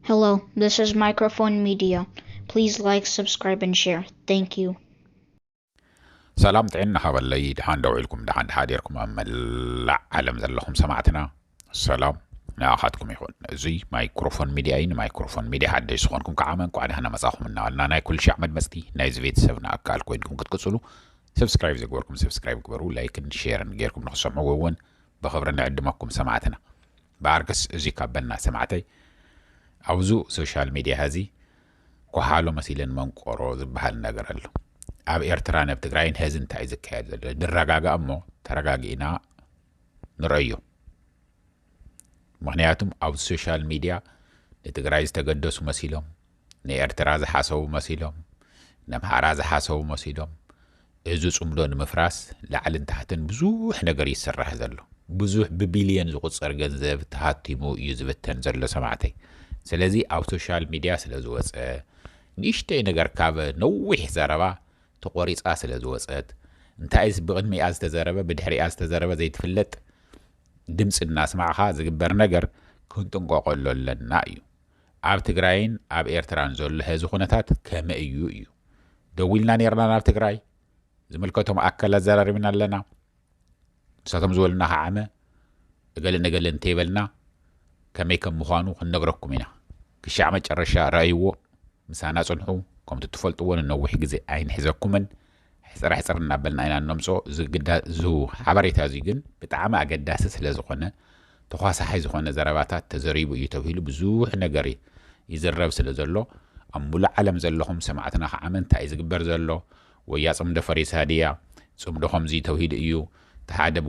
Hello, this is Microphone Media. Please like, subscribe, and share. Thank you. سلام تعيننا حوالي دحان دوعيلكم دحان حاديركم أملا عالم زلهم سمعتنا السلام ناخدكم يخون زي مايكروفون ميديا مايكروفون ميديا حد يسخونكم كعامن قاعد هنا مساخهم لنا ناي كل شيء عمد مستي ناي زفيت سفنا أكال كوينكم كتقصلوا سبسكرايب زقوركم سبسكرايب كبروا لايك شير غيركم نخصموا وون بخبرنا عدمكم سمعتنا باركس زي كابلنا سمعتي أوزو سوشيال ميديا هذه كحالو مثلا منقرو زبحال نقرألو ኣብ ኤርትራን ኣብ ትግራይን ሕዚ እንታይ ዝካየድ ዘሎ ንረጋጋ እሞ ተረጋጊና ንረአዮ ምክንያቱም ኣብ ሶሻል ሚድያ ንትግራይ ዝተገደሱ መሲሎም ንኤርትራ ዝሓሰቡ መሲሎም ንኣምሓራ ዝሓሰቡ መሲሎም እዚ ጽምዶ ንምፍራስ ላዕልን ታሕትን ብዙሕ ነገር ይስራሕ ዘሎ ብዙሕ ብቢልዮን ዝቁፀር ገንዘብ ተሃቲሙ እዩ ዝብተን ዘሎ ሰማዕተይ ስለዚ ኣብ ሶሻል ሚድያ ስለ ዝወፀ ንእሽተይ ነገር ካብ ነዊሕ ዘረባ تقوريص أصل زوجات أنت عايز بقدم ياز تجربة بدحري ياز تجربة زي تفلت دمس الناس معها زي برنجر كنتم قاقلوا للنايو عب تجراين عب إيرتران زول هذو خناتات كم يو دولنا نيرنا عب تجراي زملكتهم أكل الزرار من لنا ساتم زولنا عامة قال انتبلنا كم يكم مخانو خنقركم هنا كشعمة الرشا رأيو مسانا صنحو كم تتفلت وانا نوح جزء عين حزكمن حسر نابلنا عين النمسو زو حبريت هذيجن بتعامل أجد أساس لزخنة تخاص حيز خنة زرباتات تزريب ويتوهيل بزوح نجاري يزرب سلزلو أمبلا علم زلهم سمعتنا عمن تعيز جبر زلو وياسم دفريس هدية سم دخم زي توهيل إيو تحادى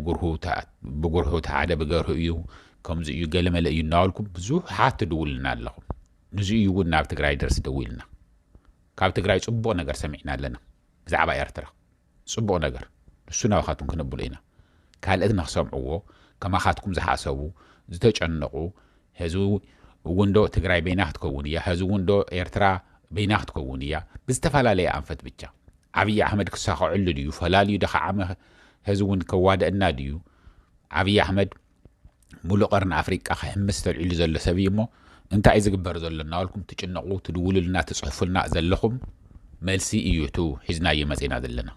بجره تحادى بجره إيو كم زي يقلم لأيو نالكم بزوح حات دولنا لهم نزي يقول نابتك رايدرس دولنا ካብ ትግራይ ጽቡቕ ነገር ሰሚዕና ኣለና ብዛዕባ ኤርትራ ጽቡቕ ነገር ንሱና ዋኻቱም ክንብሉ ኢና ካልእት ንኽሰምዕዎ ከማኻትኩም ዝሓሰቡ ዝተጨነቑ ሕዚ እውን ዶ ትግራይ በይና ክትከውን እያ ሕዚ እውን ዶ ኤርትራ በይና ክትከውን እያ ብዝተፈላለየ ኣንፈት ብቻ ዓብዪ ኣሕመድ ክሳኸዐሉ ድዩ ፈላልዩ ደኸዓመ ሕዚ እውን ከዋድአና ድዩ ዓብዪ ኣሕመድ ሙሉእ ቀርኒ ኣፍሪቃ ክሕምስ ተልዒሉ ዘሎ ሰብ እዩ እሞ انت عايز جبر زلنا لكم تجنقوا تدولوا لنا تصحفوا لنا زلكم ملسي ايوتو حزنا يمزينا زلنا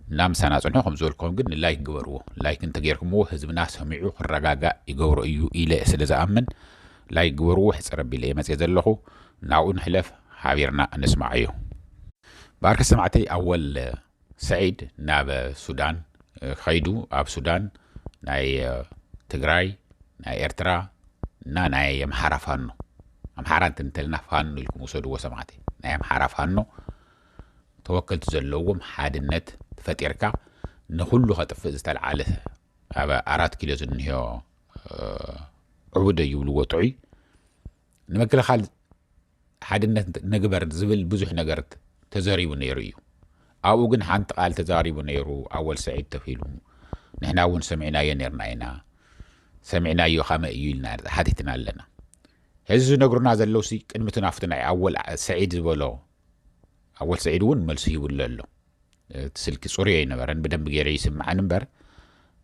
نام سنة صنعكم زولكم قلنا لايك جبروه لايك انت غيركم هو حزب ناس سمعوا الرجاجة يجوروا ايو الى اسلزا امن لايك جبروه حس ربي لي مزي زلخو نعون حلف حاضرنا نسمع ايو بارك سمعتي اول سعيد ناب السودان خيدو اب السودان ناي تجراي ناي ارترا نانا يمحارة فانو أمحارة تنتلنا فانو لكم وصدوا وسمعتي نايم حارة فانو توكلت زلوهم حاد النت فتيركا نخلو خطفز تالعالث أبا 4 كيلو زنهيو عودة يولو وطعي نمكل خال حاد النت نقبر زبل بزوح نقرت تزاريبو نيريو أو قن حانت قال تزاريبو نيرو أول سعيد تفيلو نحنا ون سمعنا ينيرنا سمعنا يوخام يلنا حديثنا لنا هزو نقرنا زلوسي كلمتنا فتنا أول سعيد زبلو أول سعيد ون ملسي وللو تسلك سوريا نبرن بدم بغيري يسمع نمبر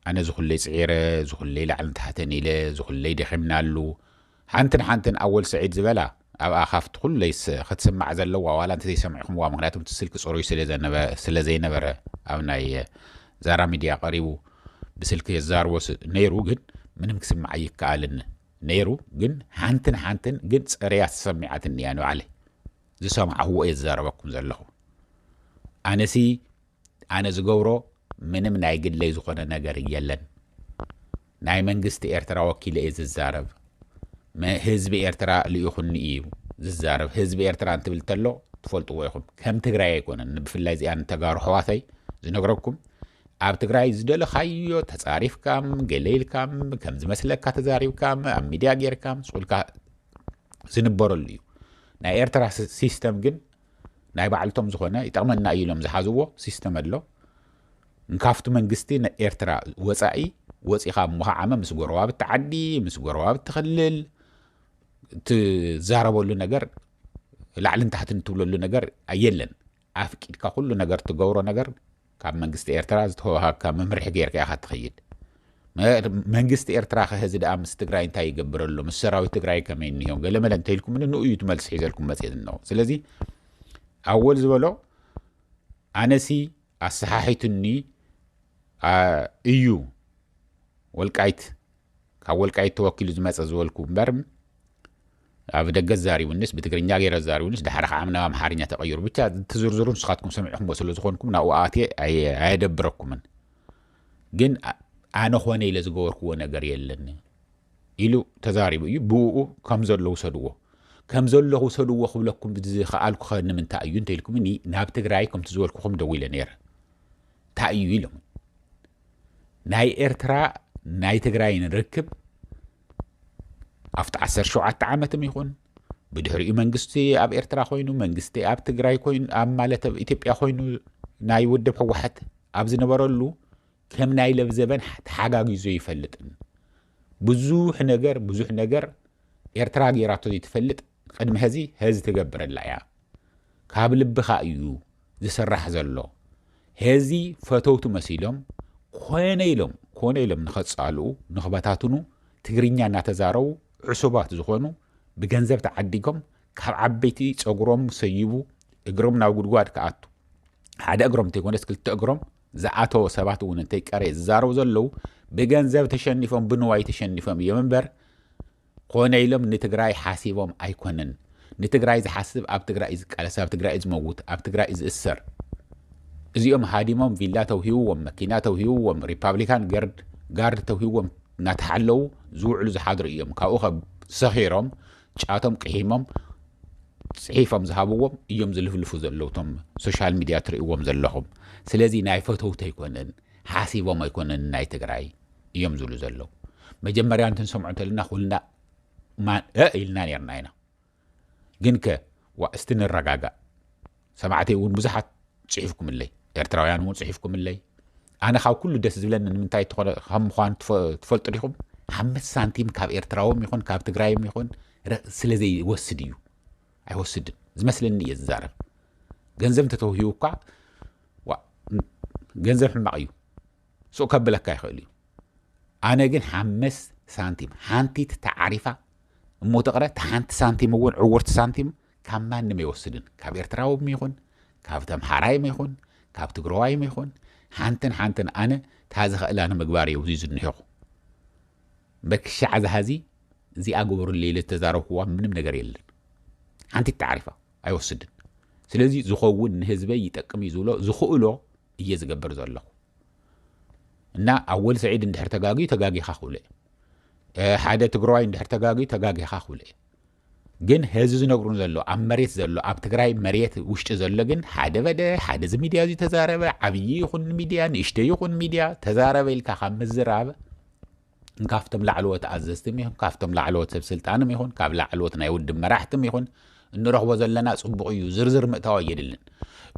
أنا زخل لي صغيرة زخل لي لعن تحتني له زخل لي دخمنا له حنتن أول سعيد زبلا أو أخافت كل ليس خد سمع زلو ولا أنت تسمعهم ومغناتهم تسلك سوريا سلزي نبر أو ناي زارا ميديا قريبو بسلك يزار وس نيرو جد من مكسب معي كالن نيرو جن حنتن جن رياس سمعت النيانو عليه زي سمع هو يزاربكم زلخو أنا زجورو من نايجد لي زخنا نجار يلن ناي منجست إيرترا وكيل إيز الزارب ما حزب إيرترا اللي يخوني إيو الزارب حزب إيرترا أنت بلتلو تفولت وياكم كم تجري يكون نبي في اللازي أن تجار حواتي زي نجربكم أب تجري زدل خيو تزاريف كم قليل كم زمسلك كتزاريف كم أم ميديا غير كم سؤال ك زنبرليو نا إيرترا سيستم جن نا بعلتهم زخنا يتعمل نا يلهم زحزوه سيستم اللو نكافتو من قستي نا إيرترا وسعي خام محامة مسجوروا بالتعدي مسجوروا بالتخلل تزاربوا له نجار لعلن تحت نتولوا له نجار أيلن أفكيد ككل نجار تجوروا نجار كاب منجست إيرترا هو كاب ممرح غير كأخذ تخيل መንግስቲ ኤርትራ ከህዚ ደኣ ምስ ትግራይ እንታይ ይገብረሎ ምስ ሰራዊት ትግራይ ከመይ እንሂዮም ገለመለ እንተይልኩም ንኡ እዩ ትመልስ ሒዘልኩም መፅየት ነው ስለዚ ኣወል ዝበሎ ኣነሲ ኣሰሓሒቱኒ እዩ ወልቃይት ካብ ወልቃይት ተወኪሉ ዝመፀ ዝበልኩ እምበር ኣብ ደገ ዛሪቡንስ ብትግርኛ ገይረ ዛሪቡንስ ድሓር ከዓ ናብ ኣምሓርኛ ተቐይሩ ብቻ ትዝርዝሩ ንስኻትኩም ሰሚዕኩም ስለ ዝኾንኩም ናብኡ ኣትየ ኣየደብረኩምን ግን ኣነ ኾነ ኢለ ዝገበርክዎ ነገር የለን ኢሉ ተዛሪቡ እዩ ብኡ ከም ዘሎ ውሰድዎ ከም ዘሎ ውሰድዎ ክብለኩም ዝኸኣልኩ ንምንታይ እዩ እንተኢልኩምኒ ናብ ትግራይ ከምቲ ዝበልኩኹም ደው ኢለ ነይረ እንታይ እዩ ኢሎም ናይ ኤርትራ ናይ ትግራይ ንርክብ ኣፍቲ 17 ዓመትም ይኹን ብድሕሪኡ መንግስቲ ኣብ ኤርትራ ኮይኑ መንግስቲ ኣብ ትግራይ ኮይኑ ኣብ ማለት ኣብ ኢትዮጵያ ኮይኑ ናይ ውድብ ሕወሓት ኣብ ዝነበረሉ ከም ናይ ለብ ዘበን ተሓጋጊዙ ይፈልጥን ብዙሕ ነገር ኤርትራ ጌራቶ ይትፈልጥ ቅድሚ ህዚ ትገብረላ እያ ካብ ልብኻ እዩ ዝስራሕ ዘሎ ህዚ ፈተውቱ መሲሎም ኮነ ኢሎም ንኸፃልኡ ንኽበታትኑ ትግርኛ እናተዛረቡ ዕሱባት ዝኾኑ ብገንዘብ ተዓዲጎም ካብ ዓበይቲ ፀጉሮም ሰይቡ እግሮም ናብ ጉድጓድ ከኣቱ ሓደ እግሮም እንተይኮነስ ክልተ እግሮም ዝኣተወ ሰባት እውን እንተይ ቀረ ዝዛረቡ ዘለው ብገንዘብ ተሸኒፎም ብንዋይ ተሸኒፎም እዮም እምበር ኮነ ኢሎም ንትግራይ ሓሲቦም ኣይኮነን ንትግራይ ዝሓስብ ኣብ ትግራይ ዝቃለስ ኣብ ትግራይ ዝመውት ኣብ ትግራይ ዝእሰር እዚኦም ሃዲሞም ቪላ ተውሂብዎም መኪና ተውሂብዎም ሪፓብሊካን ጋርድ ተውሂብዎም እናተሓለው ዝውዕሉ ዝሓድሩ እዮም ካብኡ ኸ ሰኺሮም ጫቶም ቅሒሞም ጽሒፎም ዝሃብዎም እዮም ዝልፍልፉ ዘለውቶም ሶሻል ሚድያ ትርእይዎም ዘለኹም ስለዚ ናይ ፈተውት ኣይኮነን ሓሲቦም ኣይኮነን ናይ ትግራይ እዮም ዝብሉ ዘለው መጀመርያ እንተንሰምዑ እንተልና ኩልና ኢልና ነርና ኢና ግን እስቲ ንረጋጋእ ሰማዕተይ እውን ብዙሓት ጽሒፍኩምለይ ኤርትራውያን እውን ጽሒፍኩምለይ ኣነ ካብ ኩሉ ደስ ዝብለኒ ንምንታይ ከም ምዃኑ ትፈልጡ ዲኹም 5 ሳንቲም ካብ ኤርትራዎም ይኹን ካብ ትግራይም ይኹን ስለዘይ ወስድ እዩ ኣይወስድን ዝመስለኒ እየ ዝዛረብ ገንዘብ እንተተውሂቡ እኳ ገንዘብ ሕማቕ እዩ ሱቕ ከብለካ ይኽእል እዩ ኣነ ግን 5 ሳንቲም ሓንቲት ተዓሪፋ እሞ ተቕረ ሓንቲ ሳንቲም እውን ዕውርቲ ሳንቲም ካብ ማንም ኣይወስድን ካብ ኤርትራዎም ይኹን ካብ ተምሓራይም ይኹን ካብ ትግራዋይም ይኹን ሓንተን ኣነ ታዝኽእል ኣነ ምግባር እዩ ዝንሄኹ በክሻዕ ዝሃዚ እዚኣ ግበሩለይ ኢለ ተዛረብክዋ ምንም ነገር የለን ሓንቲ ተዓሪፋ ኣይወስድን ስለዚ ዝኸውን ንህዝበይ ይጠቅም እዩ ዝብሎ ዝኽእሎ እየ ዝገብር ዘለኹ እና ኣወል ሰዒድ እንድሕር ተጋጊኻ ክብለ ሓደ ትግራዋይ እንድሕር ተጋጊኻ ክብለ ግን ህዚ ዝነግሩን ዘሎ ኣብ መሬት ዘሎ ኣብ ትግራይ መሬት ውሽጢ ዘሎ ግን ሓደ በደ ሓደ ሚድያ እዚ ተዛረበ ዓብይ ይኹን ሚድያ ንእሽተይ ይኹን ሚድያ ተዛረበ ኢልካ ካብ ምዝራብ ካብቶም ላዕለዎት ኣዘዝትም ይኹን ካብቶም ላዕለዎት ሰብ ስልጣንም ይኹን ካብ ላዕለዎት ናይ ውድብ መራሕትም ይኹን እንረኽቦ ዘለና ጽቡቕ እዩ ዝርዝር ምእታው የድልን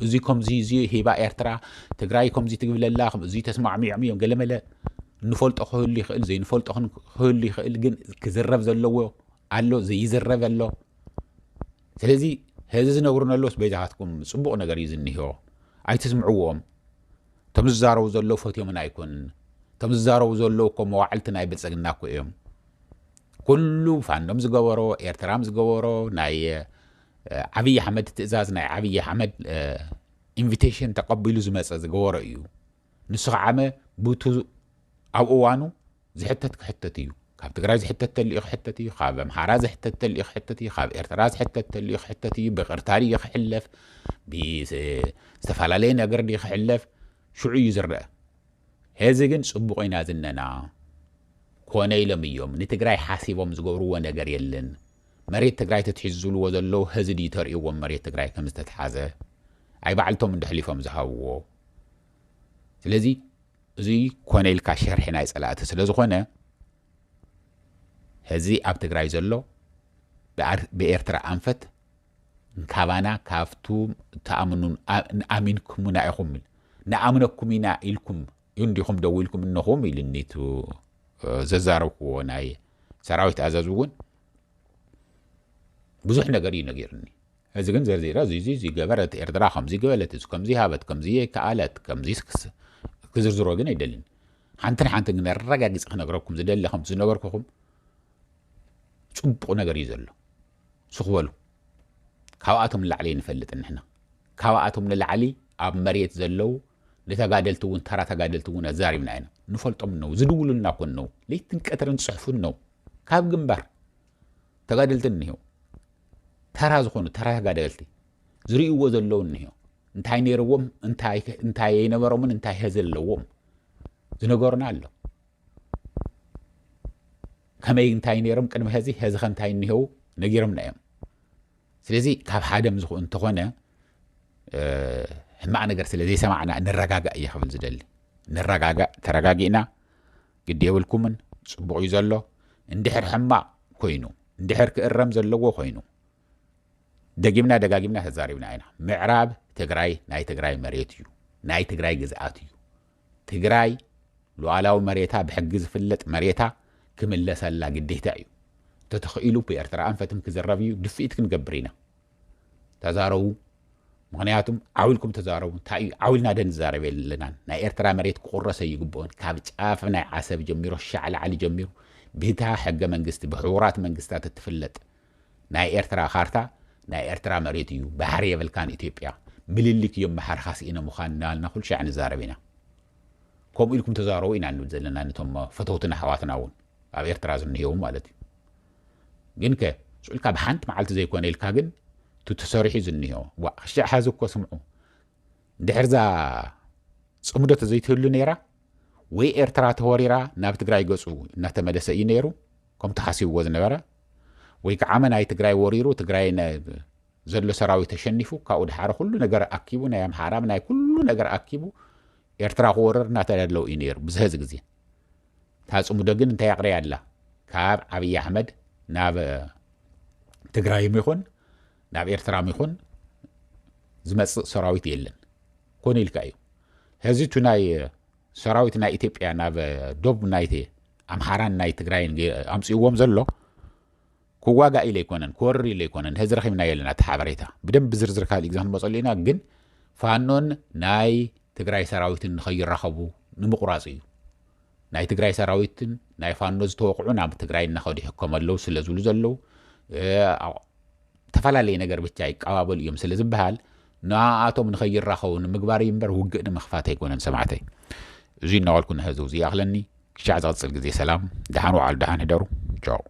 እዚ ከምዚ እዚ ሂባ ኤርትራ ትግራይ ከምዚ ትግብለላ እዚ ተስማዕሚዖም እዮም ገለመለ ንፈልጦ ክህሉ ይኽእል ዘይንፈልጦ ክህሉ ይኽእል ግን ክዝረብ ዘለዎ ኣሎ ዘይዝረብ ኣሎ ስለዚ ህዚ ዝነግሩን ኣሎስ በይዛኻትኩም ጽቡቕ ነገር እዩ ዝንሂዎ ኣይትስምዕዎም ቶም ዝዛረቡ ዘለዉ ፈትዮምን ኣይኮንን ቶም ዝዛረቡ ዘለዉ እኮ መዋዕልቲ ናይ ብልፅግና እኮ እዮም ኩሉ ፋኖም ዝገበሮ ኤርትራም ዝገበሮ ናይ ዓብይ ኣሕመድ ትእዛዝ ናይ ዓብይ ኣሕመድ ኢንቪቴሽን ተቐቢሉ ዝመፀ ዝገበሮ እዩ ንሱ ከዓመ ብቱ ኣብ እዋኑ ዝሕተት ክሕተት እዩ ካብ ትግራይ ዝሕተት ተልኡ ክሕተት እዩ ካብ ኣምሓራ ዝሕተት ተልኡ ክሕተት እዩ ካብ ኤርትራ ዝሕተት ተልኡ ክሕተት እዩ ብቕርታሪ ክሕለፍ ብዝተፈላለየ ነገር ክሕለፍ ሽዑ እዩ ዝርአ هذا جن صبغينا زننا كونه إلهم يوم نتجري حاسبهم زجوروا ونجار يلن مريت تجري تتحزول وذلوا هزدي تريوا مريت تجري كم استتحازة أي بعلتهم من دحليفهم زهوا لذي زي كونه الكاشر هنا يسأل تسلز خونه هذي أب تجري زلوا بإرترا أنفت كوانا كافتو تأمنون أمينكم ونأخم نأمنكم إلكم ينديهم دويلكم إنهم يلنيتو ززارو وناي سراويت أزازون بزح نجاري نجارني هذا جن زرزيرا زي جبرت إردرا خمزي جبلت كم زي هابت كم زي كعلت كم زي كزرزرو جن يدلين ሓንቲ ነረጋግጽ ክነግረኩም ዝደለኹም ዝነገርኩኹም ጽቡቕ ነገር እዩ ዘሎ ስኽበሉ ካብኣቶም ንላዕሊ ንፈልጥ ንሕና ካብኣቶም ንላዕሊ ኣብ መሬት ዘለው ንተጋደልቲ እውን ተራ ተጋደልቲ እውን ኣዛሪብና ኢና ንፈልጦም ነው ዝድውሉልና ኮን ነው ለይትን ቀትርን ጽሑፉን ነው ካብ ግንባር ተጋደልቲ እንሂው ተራ ዝኾኑ ተራ ተጋደልቲ ዝርእይዎ ዘለው እንሂው እንታይ ነይርዎም እንታይ የነበሮምን እንታይ ህዘለዎም ዝነገሩና ኣሎ ከመይ እንታይ ነይሮም ቅድሚ ህዚ እንታይ እንሂው ነጊሮምና እዮም ስለዚ ካብ ሓደም ዝኾን እንተኾነ ሕማቕ ነገር ስለዘይ ሰማዕና ንረጋጋእ እየ ክብል ዝደሊ ንረጋጋእ ተረጋጊእና ግድ የብልኩምን ጽቡቕ እዩ ዘሎ እንድሕር ሕማቕ ኮይኑ እንድሕር ክእረም ዘለዎ ኮይኑ ደጊምና ደጋጊምና ተዛሪብና ኢና ምዕራብ ትግራይ ናይ ትግራይ መሬት እዩ ናይ ትግራይ ግዝኣት እዩ ትግራይ ሉዓላዊ መሬታ ብሕጊ ዝፍለጥ መሬታ ክምለሰላ ግዴታ እዩ ተተኽኢሉ ብኤርትራ አንፈትም ክዘረብ እዩ ድፍኢት ክንገብር ኢና ተዛረቡ ምክንያቱም ዓውልኩም ተዛረቡ እንታይ ዓውልና ደንዛረብ የለና ናይ ኤርትራ መሬት ክቁረሰ ይግብኦን ካብ ጫፍ ናይ ዓሰብ ጀሚሮ ሻዕላዓሊ ጀሚሩ ብታ ሕገ መንግስቲ ብሕቡራት መንግስታት እትፍለጥ ናይ ኤርትራ ካርታ ናይ ኤርትራ መሬት እዩ ባሕሪ የብልካን ኢትዮጵያ ምልልክ እዮም መሓርኻስ ኢና ምዃን ናልና ኩሉ ሻዕ ንዛረብ ኢና ከምኡ ኢልኩም ተዛረቡ ኢና ንብል ዘለና ነቶም ፈተውትና ኣሕዋትና እውን ኣብ ኤርትራ ዝንሄው ማለት እዩ ግን ከ ስኡልካ ብሓንቲ መዓልቲ ዘይኮነ ኢልካ ግን ተሰሪሑ ዝንሄው ክሻዕ ሓዚ እኮ ስምዑ እንድሕርዛ ጽሙደት ዘይትህሉ ነይራ ወይ ኤርትራ ተወሪራ ናብ ትግራይ ገጹ እናተመለሰ እዩ ነይሩ ከም ተሓሲብዎ ዝነበረ ወይ ከዓመ ናይ ትግራይ ወሪሩ ትግራይ ዘሎ ሰራዊት ተሸኒፉ ካብኡ ድሓረ ኩሉ ነገር ኣኪቡ ናይ ኣምሓራም ናይ ኩሉ ነገር ኣኪቡ ኤርትራ ክወርር እናተዳለው እዩ ነይሩ ብዝህዚ ግዜ ታጽሙዶ ግን እንታይ ያቕረያ ኣላ ካብ ዓብይ ኣሕመድ ናብ ትግራይ ይኹን ናብ ኤርትራ ይኹን ዝመጽእ ሰራዊት የለን ኮነ ኢልካ እዩ ህዚቱ ናይ ሰራዊት ናይ ኢትዮጵያ ናብ ዶብ ናይቲ ኣምሓራን ናይ ትግራይን ኣምጽእዎም ዘሎ ክዋጋ ኢለ ይኮነን ክወርር ኢለ ይኮነን ህዚ ረኺብና የለና ተሓበሬታ ብደንብ ዝርዝር ካልእ ግዜ ክንመጸሉ ኢና ግን ፋኖን ናይ ትግራይ ሰራዊትን ንኸይራኸቡ ንምቁራጽ እዩ ናይ ትግራይ ሰራዊትን ናይ ፋኖ ዝተወቅዑ ናብ ትግራይ እናኸዱ ይሕከመለው ስለ ዝብሉ ዘለው ተፈላለየ ነገር ብቻ ይቀባበሉ እዮም ስለ ዝበሃል ንኣቶም ንኸይራኸቡ ንምግባር እምበር ውግእ ንምኽፋት ኣይኮነን ሰማዕተይ እዚ እናዋልኩ ንሕዚ እዚ ኣኽለኒ ክሻዕ ዝቕፅል ግዜ ሰላም ድሓን ዋዕሉ ድሓን ህደሩ ቻው